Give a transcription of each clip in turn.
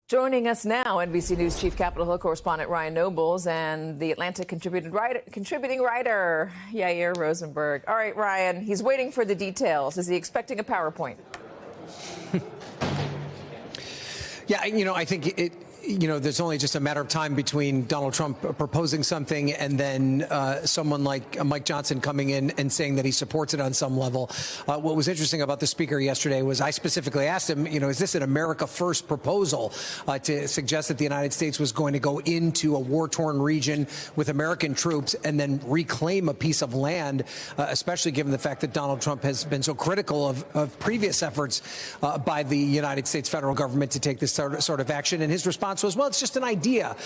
Joining us now, NBC News Chief Capitol Hill correspondent Ryan Nobles and the Atlantic contributing writer Yair Rosenberg. All right, Ryan, he's waiting for the details. Is he expecting a PowerPoint? Yeah, I think there's only just a matter of time between Donald Trump proposing something and then someone like Mike Johnson coming in and saying that he supports it on some level. What was interesting about the speaker yesterday was I specifically asked him, is this an America First proposal to suggest that the United States was going to go into a war-torn region with American troops and then reclaim a piece of land, especially given the fact that Donald Trump has been so critical of previous efforts by the United States federal government to take this sort of action. And his response was, well, it's just an idea.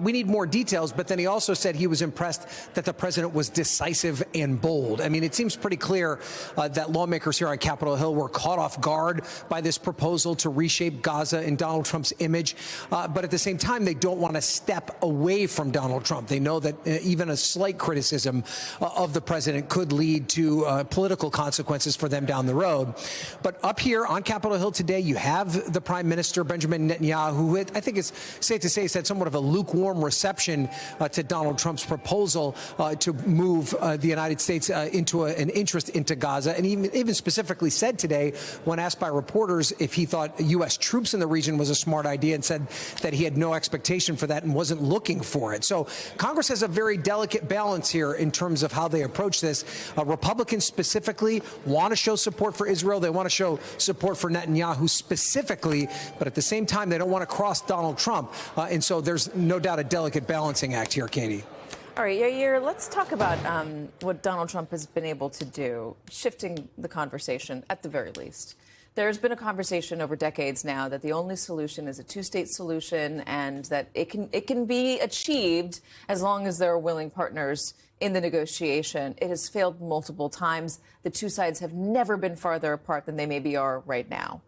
We need more details. But then he also said he was impressed that the president was decisive and bold. I mean, it seems pretty clear that lawmakers here on Capitol Hill were caught off guard by this proposal to reshape Gaza in Donald Trump's image. But at the same time, they don't want to step away from Donald Trump. They know that even a slight criticism of the president could lead to political consequences for them down the road. But up here on Capitol Hill today, you have the Prime Minister, Benjamin Netanyahu, who I think is safe to say has had somewhat of a lukewarm reception to Donald Trump's proposal to move the United States into an interest into Gaza, and even specifically said today, when asked by reporters if he thought U.S. troops in the region was a smart idea, and said that he had no expectation for that and wasn't looking for it. So Congress has a very delicate balance here in terms of how they approach this. Republicans specifically want to show support for Israel. They want to show support for Netanyahu specifically, but at the same time, they don't want to cross Donald Trump. And so there's no doubt a delicate balancing act here, Katie. All right, Yair, let's talk about what Donald Trump has been able to do, shifting the conversation at the very least. There's been a conversation over decades now that the only solution is a two-state solution and that it can be achieved as long as there are willing partners in the negotiation. It has failed multiple times. The two sides have never been farther apart than they maybe are right now.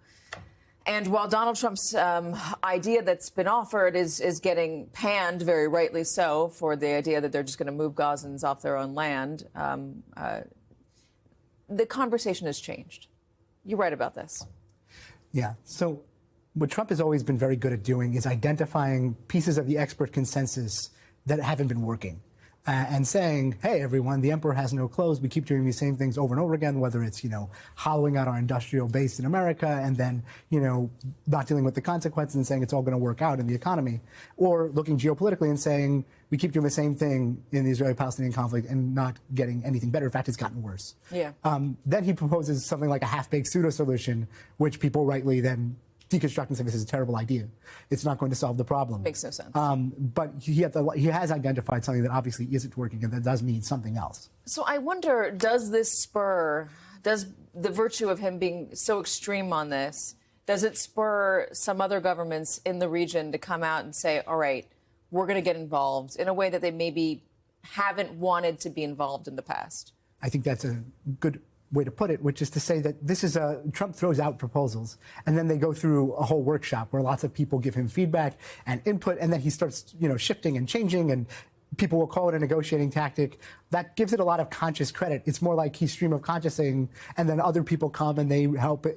And while Donald Trump's idea that's been offered is getting panned, very rightly so, for the idea that they're just going to move Gazans off their own land, the conversation has changed. You're right about this. Yeah. So what Trump has always been very good at doing is identifying pieces of the expert consensus that haven't been working. And saying, hey, everyone, the emperor has no clothes. We keep doing these same things over and over again, whether it's, hollowing out our industrial base in America and then, not dealing with the consequences and saying it's all going to work out in the economy, or looking geopolitically and saying we keep doing the same thing in the Israeli-Palestinian conflict and not getting anything better. In fact, it's gotten worse. Yeah. Then he proposes something like a half-baked pseudo-solution, which people rightly then deconstruct and say this is a terrible idea. It's not going to solve the problem. Makes no sense. But he has identified something that obviously isn't working and that does need something else. So I wonder, does the virtue of him being so extreme on this, does it spur some other governments in the region to come out and say, all right, we're going to get involved in a way that they maybe haven't wanted to be involved in the past? I think that's a good way to put it, which is to say that this is Trump throws out proposals and then they go through a whole workshop where lots of people give him feedback and input, and then he starts, shifting and changing, and people will call it a negotiating tactic. That gives it a lot of conscious credit. It's more like he's stream of consciousing, and then other people come and they help,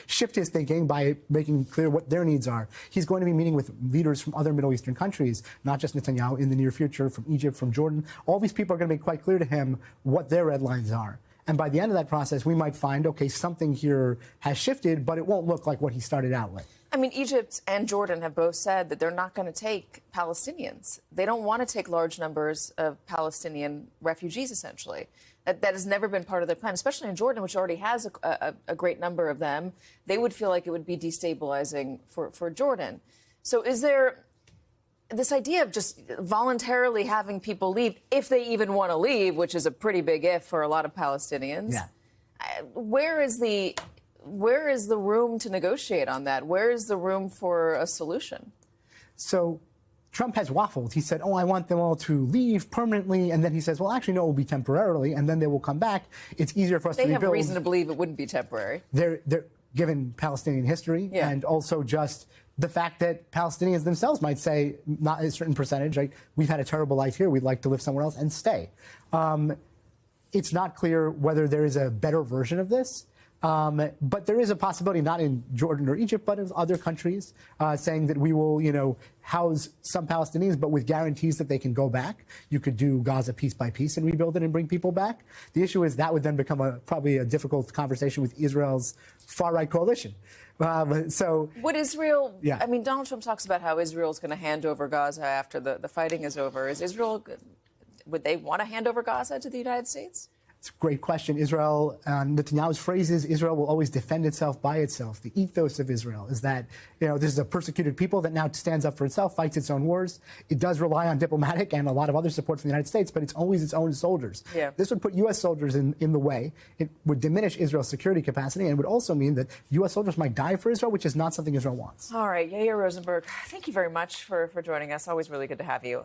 shift his thinking by making clear what their needs are. He's going to be meeting with leaders from other Middle Eastern countries, not just Netanyahu, in the near future, from Egypt, from Jordan. All these people are going to make quite clear to him what their red lines are. And by the end of that process, we might find, okay, something here has shifted, but it won't look like what he started out with. I mean, Egypt and Jordan have both said that they're not going to take Palestinians. They don't want to take large numbers of Palestinian refugees, essentially. That has never been part of their plan, especially in Jordan, which already has a great number of them. They would feel like it would be destabilizing for Jordan. So is there this idea of just voluntarily having people leave, if they even want to leave, which is a pretty big if for a lot of Palestinians? Yeah. Where is the room to negotiate on that? Where is the room for a solution? So Trump has waffled. He said, oh, I want them all to leave permanently. And then he says, well, actually, no, it will be temporarily. And then they will come back. It's easier for us to rebuild. They have reason to believe it wouldn't be temporary. They're given Palestinian history, and also just the fact that Palestinians themselves might say, not a certain percentage, right? We've had a terrible life here. We'd like to live somewhere else and stay. It's not clear whether there is a better version of this. But there is a possibility, not in Jordan or Egypt, but in other countries, saying that we will, house some Palestinians, but with guarantees that they can go back. You could do Gaza piece by piece and rebuild it and bring people back. The issue is that would then become probably a difficult conversation with Israel's far-right coalition. So would Israel? Yeah. I mean, Donald Trump talks about how Israel's going to hand over Gaza after the fighting is over. Is Israel? Would they want to hand over Gaza to the United States? It's a great question. Israel, Netanyahu's phrase is Israel will always defend itself by itself. The ethos of Israel is that, this is a persecuted people that now stands up for itself, fights its own wars. It does rely on diplomatic and a lot of other support from the United States, but it's always its own soldiers. Yeah. This would put U.S. soldiers in the way. It would diminish Israel's security capacity, and it would also mean that U.S. soldiers might die for Israel, which is not something Israel wants. All right, Yair Rosenberg, thank you very much for joining us. Always really good to have you.